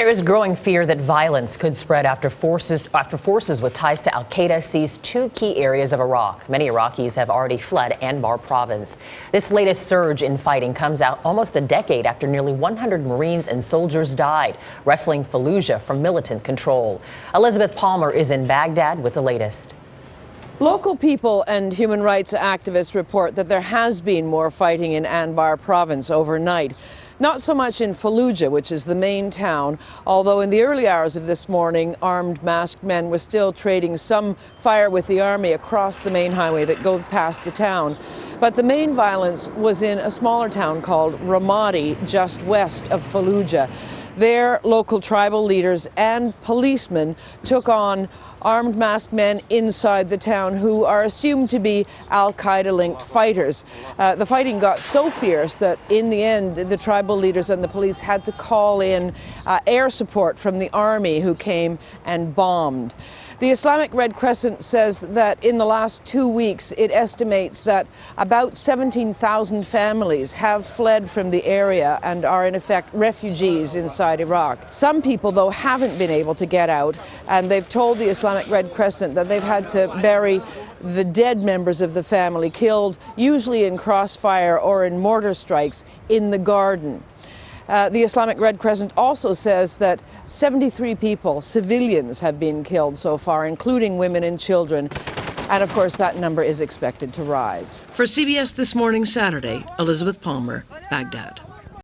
There is growing fear that violence could spread after forces with ties to Al-Qaeda seized two key areas of Iraq. Many Iraqis have already fled Anbar Province. This latest surge in fighting comes out almost a decade after nearly 100 Marines and soldiers died wresting Fallujah from militant control. Elizabeth Palmer is in Baghdad with the latest. Local people and human rights activists report that there has been more fighting in Anbar Province overnight. Not so much in Fallujah, which is the main town, although in the early hours of this morning, armed masked men were still trading some fire with the army across the main highway that goes past the town. But the main violence was in a smaller town called Ramadi, just west of Fallujah. There, local tribal leaders and policemen took on armed masked men inside the town who are assumed to be Al-Qaeda-linked fighters. The fighting got so fierce that in the end, the tribal leaders and the police had to call in air support from the army, who came and bombed. The Islamic Red Crescent says that in the last 2 weeks, it estimates that about 17,000 families have fled from the area and are in effect refugees inside Iraq. Some people, though, haven't been able to get out, and they've told the Islamic Red Crescent that they've had to bury the dead members of the family killed, usually in crossfire or in mortar strikes, in the garden. The Islamic Red Crescent also says that 73 people, civilians, have been killed so far, including women and children. And of course, that number is expected to rise. For CBS This Morning Saturday, Elizabeth Palmer, Baghdad.